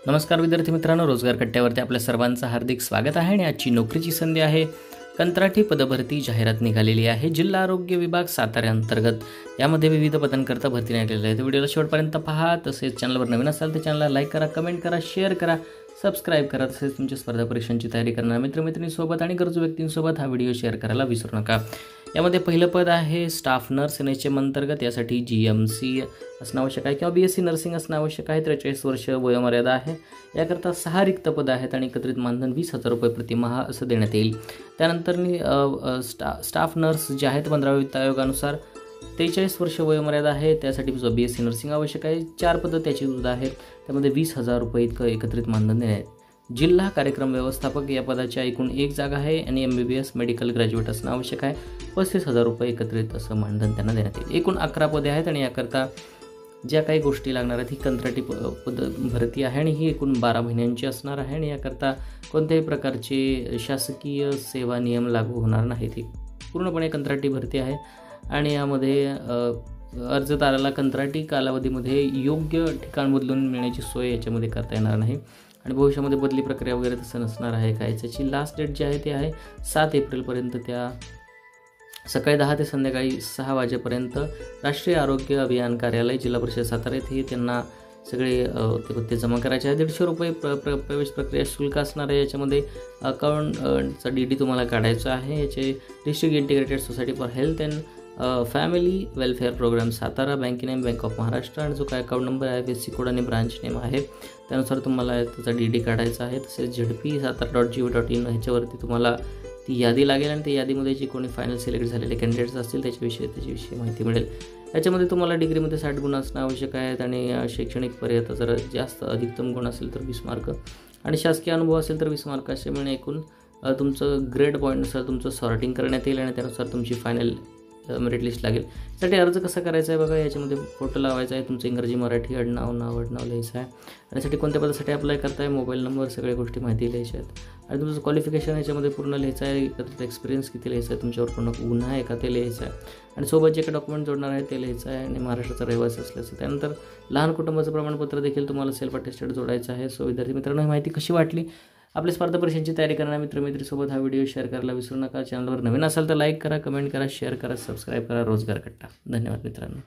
नमस्कार विद्यार्थी मित्रांनो, रोजगार कट्ट्यावरती आपल्या सर्वांचं हार्दिक स्वागत आहे. आणि आजची नोकरीची संधी आहे. कंत्राटी पदभरती जाहिरात निघालेली आहे. जिल्हा आरोग्य विभाग सातारा अंतर्गत यामध्ये विविध पदांकरता भरती निघालेली आहे. तर व्हिडिओला शेवटपर्यंत पहा. तसेच चॅनलवर नवीन असाल तर चॅनलला लाईक करा, कमेंट करा, शेअर करा, सबस्क्राईब करा. तसेच तुमच्या स्पर्धा परीक्षांची तयारी करणाऱ्या मित्रमैत्रिणींसोबत आणि गरजू व्यक्तींसोबत हा व्हिडिओ शेअर करायला विसरू नका. यामध्ये पहिलं पद आहे स्टाफ नर्स NHM अंतर्गत. यासाठी GMC असणं आवश्यक आहे किंवा BSc नर्सिंग असणं आवश्यक आहे. 43 वर्ष वयोमर्यादा आहे. याकरता 6 रिक्त पदं आहेत आणि एकत्रित मानधन 20,000 रुपये प्रतिमाह असं देण्यात येईल. त्यानंतर स्टाफ नर्स जे आहेत 15व्या वित्त आयोगानुसार 43 वर्ष वयोमर्यादा आहे. त्यासाठी BSc नर्सिंग आवश्यक आहे. 4 पदं त्याची सुद्धा आहेत. त्यामध्ये 20,000 रुपये इतकं एकत्रित मानधन देण्यात येईल. जिल्हा कार्यक्रम व्यवस्थापक या पदाच्या एकूण 1 जागा आहे आणि MBBS मेडिकल ग्रॅज्युएट असणं आवश्यक आहे. 35,000 रुपये एकत्रित असं मानधन त्यांना देण्यात येईल. एकूण 11 पदे आहेत आणि याकरता ज्या काही गोष्टी लागणार आहेत ही कंत्राटी पद भरती आहे आणि ही एकूण 12 महिन्यांची असणार आहे. आणि याकरता कोणत्याही प्रकारचे शासकीय सेवा नियम लागू होणार नाहीत. ही पूर्णपणे कंत्राटी भरती आहे आणि यामध्ये अर्जदाराला कंत्राटी कालावधीमध्ये योग्य ठिकाण बदलून मिळण्याची सोय याच्यामध्ये करता येणार नाही आणि भविष्यामध्ये बदली प्रक्रिया वगैरे तसं नसणार आहे. काय त्याची लास्ट डेट जी आहे ती आहे 7 एप्रिलपर्यंत. त्या सकाळी 10 ते संध्याकाळी 6 वाजेपर्यंत राष्ट्रीय आरोग्य अभियान कार्यालय जिल्हा परिषद सातारा येथे त्यांना सगळे ते पत्ते जमा करायचे आहे. 150 रुपये प्रवेश प्रक्रिया शुल्क असणार आहे. याच्यामध्ये अकाउंटचा DD तुम्हाला काढायचा आहे. याचे district integrated society for health and family welfare programme Satara, bank name bank of Maharashtra आणि जो काय अकाउंट नंबर आहे FSC कोड आणि ब्रांच नेम आहे त्यानुसार तुम्हाला त्याचा DD काढायचा आहे. तसेच ZP-Satara.gov.in ह्याच्यावरती तुम्हाला ती यादी लागेल आणि त्या यादीमध्ये जे कोणी फायनल सिलेक्ट झालेले कॅन्डिडेट्स असतील त्याच्याविषयी माहिती मिळेल. याच्यामध्ये तुम्हाला डिग्रीमध्ये 60 गुण असणं आवश्यक आहेत आणि शैक्षणिक पर्याय जर जास्त अधिकतम गुण असेल तर 20 मार्क आणि शासकीय अनुभव असेल तर 20 मार्क असे मिळणे. एकूण तुमचं ग्रेड पॉईंटनुसार तुमचं सॉर्टिंग करण्यात येईल आणि त्यानुसार तुमची फायनल मेरिट लिस्ट लागेल. त्यासाठी अर्ज कसा करायचा आहे बघा. याच्यामध्ये फोटो लावायचा आहे. तुमचं इंग्रजी मराठी आडनाव लिहायचं आहे. आणि यासाठी कोणत्या पदासाठी अप्लाय करताय, मोबाईल नंबर, सगळ्या गोष्टी माहिती लिहायच्या आहेत. आणि तुमचं क्वालिफिकेशन याच्यामध्ये पूर्ण लिहायचं आहे. एकत्रित एक्सपिरियन्स किती लिहायचं आहे, तुमच्यावर पूर्ण गुन्हा आहे का ते लिहायचं आहे. आणि सोबत जे काही डॉक्युमेंट जोडणार आहे ते लिहायचं आहे. आणि महाराष्ट्राचा रहिवासी असल्याचं. त्यानंतर लहान कुटुंबाचं प्रमाणपत्र देखील तुम्हाला सेल्फ अटेस्टेड जोडायचं आहे. सो विद्यार्थी मित्रांनो, ही माहिती कशी वाटली? आपल्या स्पर्धा परीक्षांची तयारी करणाऱ्या मित्रमैत्रीसोबत हा व्हिडिओ शेअर करायला विसरू नका. चॅनलवर नवीन असाल तर लाईक करा, कमेंट करा, शेअर करा, सबस्क्राईब करा. रोजगार कट्टा. धन्यवाद मित्रांनो.